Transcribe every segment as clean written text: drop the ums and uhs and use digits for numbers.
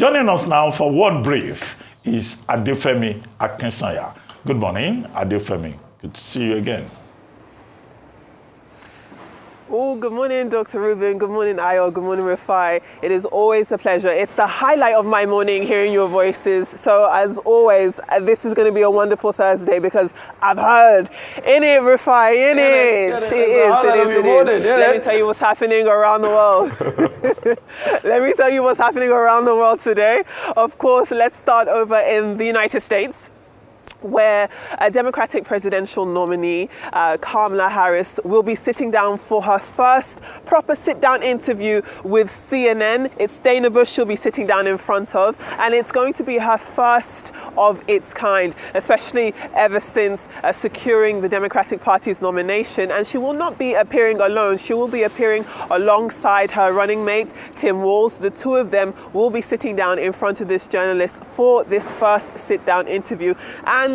Joining us now for World Brief is Adefemi Akinsanya. Good morning, Adefemi. Good to see you again. Oh, good morning, Dr. Ruben. Good morning, Ayo. Good morning, Rufai. It is always a pleasure. It's the highlight of my morning hearing your voices. So, as always, this is going to be a wonderful Thursday because I've heard in it, Rufai, in it. It is. Let me tell you what's happening around the world. Let me tell you what's happening around the world today. Of course, let's start over in the United States, where a Democratic presidential nominee, Kamala Harris, will be sitting down for her first proper sit-down interview with CNN. It's Dana Bush she'll be sitting down in front of, and it's going to be her first of its kind, especially ever since securing the Democratic Party's nomination. And she will not be appearing alone. She will be appearing alongside her running mate, Tim Walz. The two of them will be sitting down in front of this journalist for this first sit-down interview. And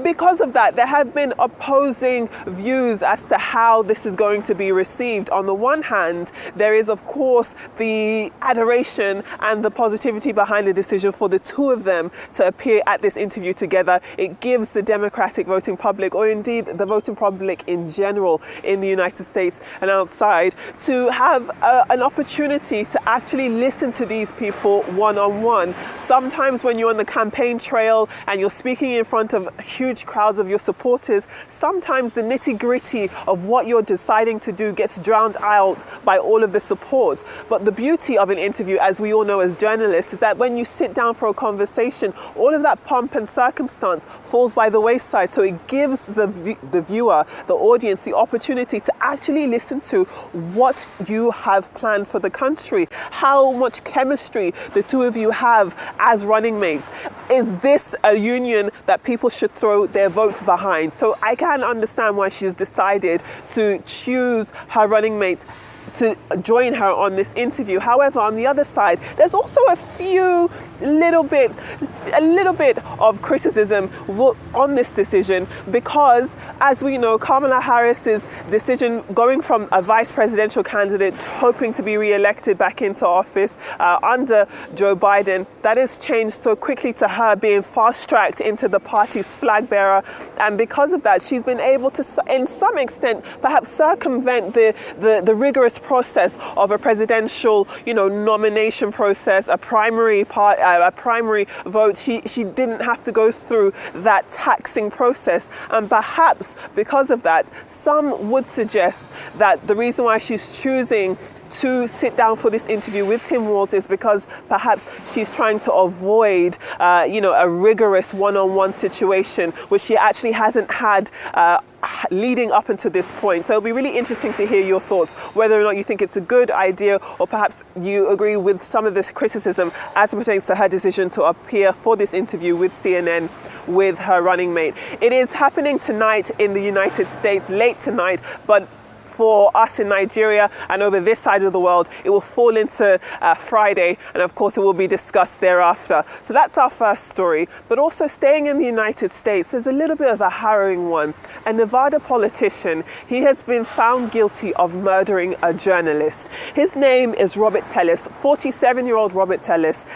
because of that, there have been opposing views as to how this is going to be received. On the one hand, there is, of course, the adoration and the positivity behind the decision for the two of them to appear at this interview together. It gives the Democratic voting public, or indeed the voting public in general in the United States and outside, to have an opportunity to actually listen to these people one-on-one. Sometimes when you're on the campaign trail and you're speaking in front of huge crowds of your supporters, sometimes the nitty-gritty of what you're deciding to do gets drowned out by all of the support. But the beauty of an interview, as we all know as journalists, is that when you sit down for a conversation, all of that pomp and circumstance falls by the wayside. So it gives the viewer, the audience, the opportunity to actually listen to what you have planned for the country, how much chemistry the two of you have as running mates. Is this a union that people should throw their vote behind? So I can understand why she's decided to choose her running mate to join her on this interview. However, on the other side, there's also a little bit of criticism on this decision, because as we know, Kamala Harris's decision going from a vice presidential candidate hoping to be re-elected back into office under Joe Biden, that has changed so quickly to her being fast-tracked into the party's flag bearer. And because of that, she's been able to, in some extent, perhaps circumvent the rigorous process of a presidential, nomination process, a primary vote. She didn't have to go through that taxing process, and perhaps because of that, some would suggest that the reason why she's choosing to sit down for this interview with Tim Walz is because perhaps she's trying to avoid, a rigorous one-on-one situation, which she actually hasn't had leading up until this point. So it'll be really interesting to hear your thoughts, whether or not you think it's a good idea, or perhaps you agree with some of this criticism as it pertains to her decision to appear for this interview with CNN with her running mate. It is happening tonight in the United States, late tonight, but for us in Nigeria and over this side of the world, it will fall into Friday, and of course it will be discussed thereafter. So that's our first story. But also staying in the United States, there's a little bit of a harrowing one. A Nevada politician, he has been found guilty of murdering a journalist. His name is Robert Tellis. 47-year-old Robert Tellis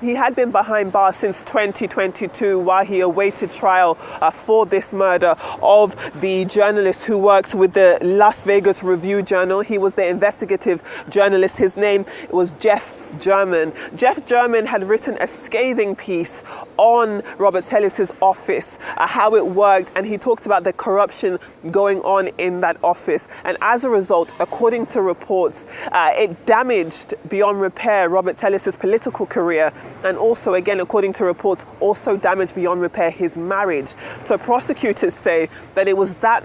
he had been behind bars since 2022 while he awaited trial for this murder of the journalist who worked with the Las Vegas Review-Journal. He was the investigative journalist. His name was Jeff German. Jeff German had written a scathing piece on Robert Tellis's office, how it worked, and he talked about the corruption going on in that office. And as a result, according to reports, it damaged beyond repair Robert Tellis's political career, and also, again, according to reports, also damaged beyond repair his marriage. So prosecutors say that it was that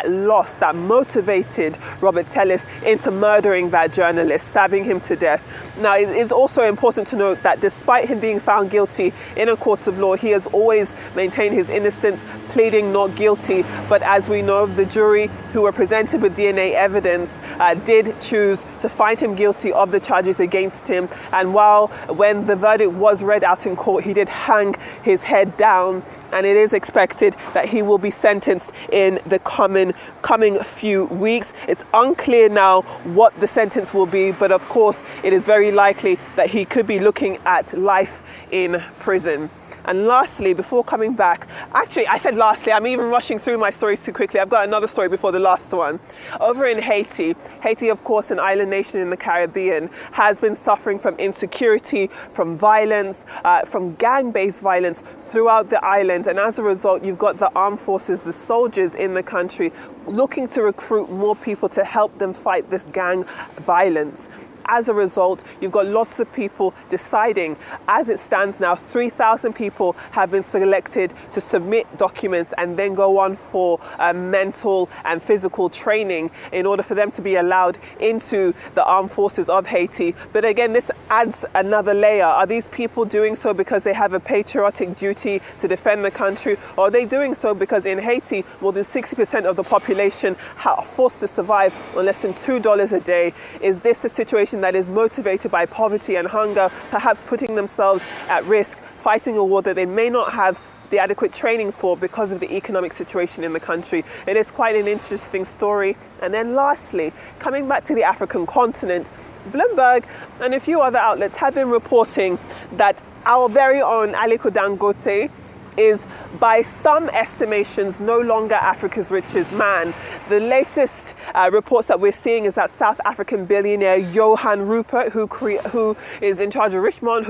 loss that motivated Robert Tellis into murdering that journalist, stabbing him to death. Now, it's also important to note that despite him being found guilty in a court of law, he has always maintained his innocence, pleading not guilty. But as we know, the jury who were presented with DNA evidence did choose to find him guilty of the charges against him. And when the verdict was read out in court, he did hang his head down, and it is expected that he will be sentenced in the coming coming few weeks. It's unclear now what the sentence will be, but of course it is very likely that he could be looking at life in prison. And lastly, before coming back, actually I said lastly, I'm even rushing through my stories too quickly. I've got another story before the last one. Over in Haiti, of course, an island nation in the Caribbean, has been suffering from insecurity, from violence, from gang-based violence throughout the island. And as a result, you've got the armed forces, the soldiers in the country, looking to recruit more people to help them fight this gang violence. As a result, you've got lots of people deciding, as it stands now, 3,000 people have been selected to submit documents and then go on for mental and physical training in order for them to be allowed into the armed forces of Haiti. But again, this adds another layer. Are these people doing so because they have a patriotic duty to defend the country? Or are they doing so because in Haiti, more than 60% of the population are forced to survive on less than $2 a day? Is this a situation that is motivated by poverty and hunger, perhaps putting themselves at risk, fighting a war that they may not have the adequate training for because of the economic situation in the country? It is quite an interesting story. And then lastly, coming back to the African continent, Bloomberg and a few other outlets have been reporting that our very own Aliko Dangote is, by some estimations, no longer Africa's richest man. The latest reports that we're seeing is that South African billionaire Johan Rupert, who is in charge of Richemont,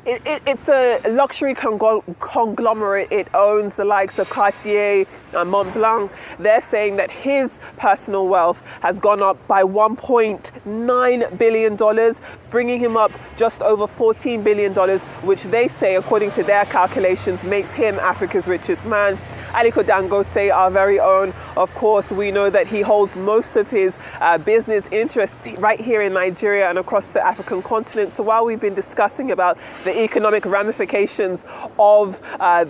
it's a luxury conglomerate. It owns the likes of Cartier and Montblanc. They're saying that his personal wealth has gone up by $1.9 billion, bringing him up just over $14 billion, which they say, according to their calculations, makes him Africa's richest man. Aliko Dangote, our very own, of course, we know that he holds most of his business interests right here in Nigeria and across the African continent. So while we've been discussing about the economic ramifications of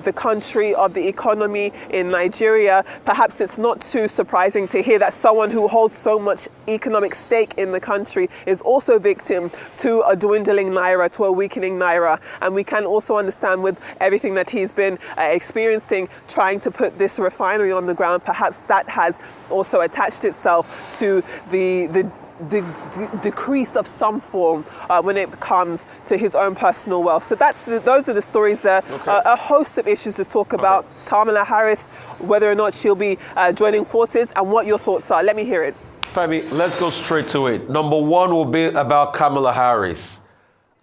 the country, of the economy in Nigeria, perhaps it's not too surprising to hear that someone who holds so much economic stake in the country is also victim to a dwindling naira, to a weakening naira. And we can also understand, with everything that he's been experiencing, trying to put this refinery on the ground, perhaps that has also attached itself to the decrease of some form when it comes to his own personal wealth. So those are the stories there. Okay. A host of issues to talk about. Kamala Harris, whether or not she'll be joining forces, and what your thoughts are. Let me hear it. Fabi, let's go straight to it. Number one will be about Kamala Harris.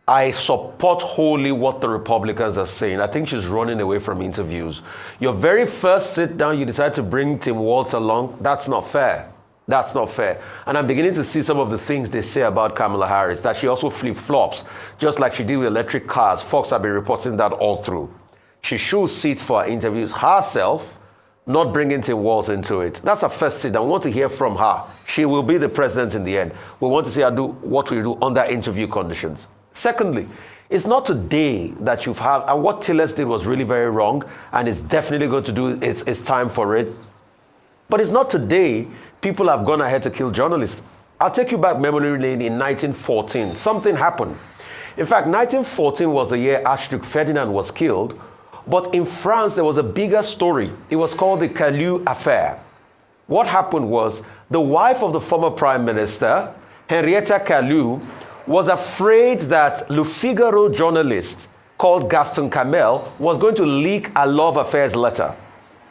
I support wholly what the Republicans are saying. I think she's running away from interviews. Your very first sit down, you decide to bring Tim Walz along. That's not fair. That's not fair. And I'm beginning to see some of the things they say about Kamala Harris, that she also flip-flops, just like she did with electric cars. Fox have been reporting that all through. She should sit for her interviews herself, not bringing Tim Walz into it. That's a first sit down. We want to hear from her. She will be the president in the end. We want to see her do what we do under interview conditions. Secondly, it's not today that you've had, and what Tillis did was really very wrong, and it's definitely going to do, it's time for it. But it's not today people have gone ahead to kill journalists. I'll take you back memory lane in 1914. Something happened. In fact, 1914 was the year Archduke Ferdinand was killed, but in France there was a bigger story. It was called the Caillou affair. What happened was, the wife of the former prime minister, Henrietta Caillou, was afraid that Le Figaro journalist called Gaston Camel was going to leak a love affairs letter.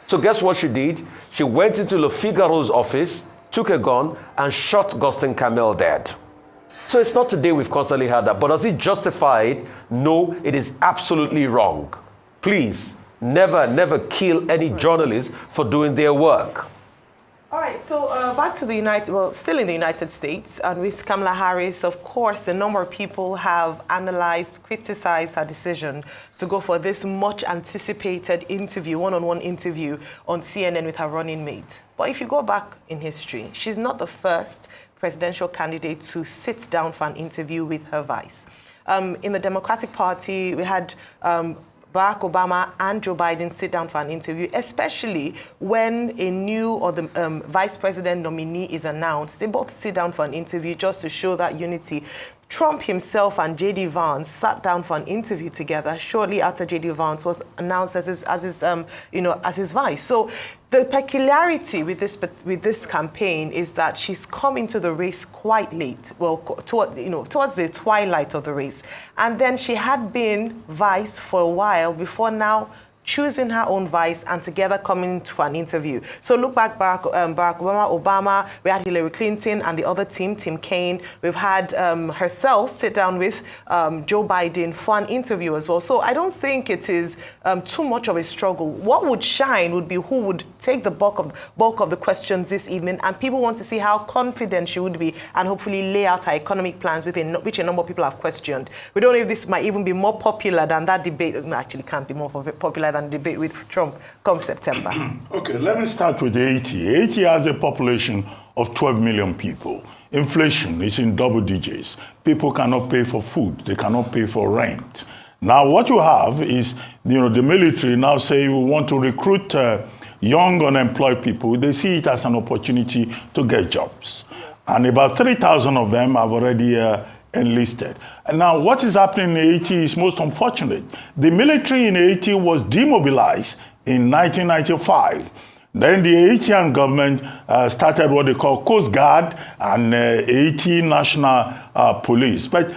So guess what she did? She went into Le Figaro's office, took a gun, and shot Gaston Camel dead. So it's not today we've constantly heard that, but does it justify it? No, it is absolutely wrong. Please, never kill any journalist for doing their work. All right, so back to still in the United States, and with Kamala Harris, of course, a number of people have analyzed, criticized her decision to go for this much anticipated interview, one-on-one interview on CNN with her running mate. But if you go back in history, she's not the first presidential candidate to sit down for an interview with her vice. In the Democratic Party, we had Barack Obama and Joe Biden sit down for an interview, especially when a new or the vice president nominee is announced. They both sit down for an interview just to show that unity. Trump himself and J.D. Vance sat down for an interview together shortly after J.D. Vance was announced as his vice. So the peculiarity with this campaign is that she's come into the race quite late, well, towards the twilight of the race, and then she had been vice for a while before now choosing her own vice and together coming for an interview. So look back, Barack Obama, we had Hillary Clinton and the other team, Tim Kaine. We've had herself sit down with Joe Biden for an interview as well. So I don't think it is too much of a struggle. What would shine would be who would take the bulk of the questions this evening, and people want to see how confident she would be and hopefully lay out her economic plans, which a number of people have questioned. We don't know if this might even be more popular than that debate. No, actually can't be more popular than the debate with Trump come September. Okay, let me start with Haiti. Haiti has a population of 12 million people. Inflation is in double digits. People cannot pay for food. They cannot pay for rent. Now, what you have is, the military now say we want to recruit young unemployed people. They see it as an opportunity to get jobs. And about 3,000 of them have already enlisted. And now what is happening in Haiti is most unfortunate. The military in Haiti was demobilized in 1995. Then the Haitian government started what they call Coast Guard and Haiti National Police. But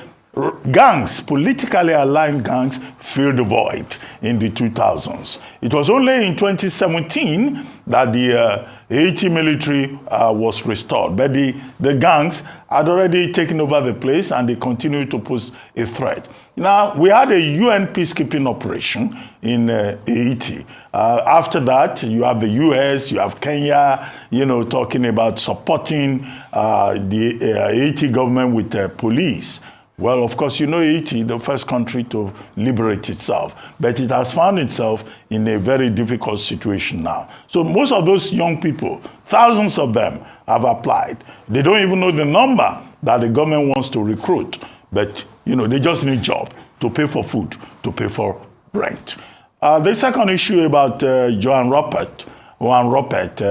gangs, politically aligned gangs, filled the void in the 2000s. It was only in 2017 that the Haiti military was restored. But the gangs had already taken over the place and they continue to pose a threat. Now, we had a UN peacekeeping operation in Haiti. After that, you have the US, you have Kenya, talking about supporting the Haiti government with police. Well, of course, Haiti, the first country to liberate itself, but it has found itself in a very difficult situation now. So most of those young people, thousands of them, have applied. They don't even know the number that the government wants to recruit, but they just need a job to pay for food, to pay for rent. The second issue about Rupert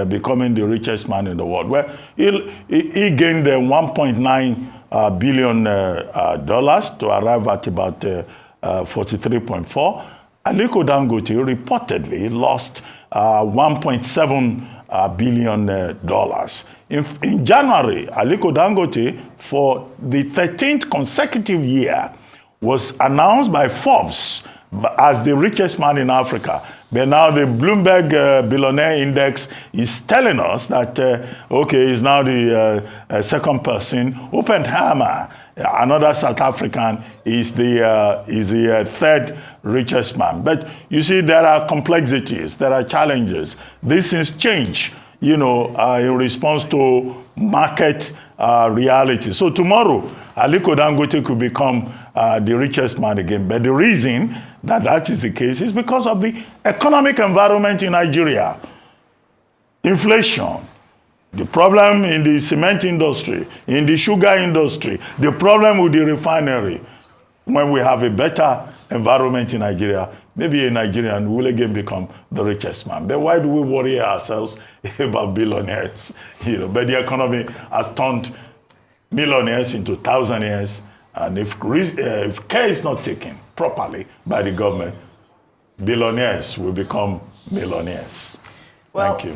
becoming the richest man in the world. Well, he gained $1.9 billion to arrive at about 43.4. Aliko Dangote reportedly lost $1.7 billion. In January, Aliko Dangote, for the 13th consecutive year, was announced by Forbes as the richest man in Africa. But now the Bloomberg Billionaire Index is telling us that, he's now the second person. Oppenheimer, another South African, is the third richest man. But you see, there are complexities, there are challenges. These things change, in response to market reality. So tomorrow, Aliko Dangote could become the richest man again. But the reason that is the case is because of the economic environment in Nigeria. Inflation, the problem in the cement industry, in the sugar industry, the problem with the refinery. When we have a better environment in Nigeria, maybe a Nigerian will again become the richest man. But why do we worry ourselves about billionaires? But the economy has turned millionaires into thousandaires, and if care is not taken properly by the government, billionaires will become millionaires. Well, thank you.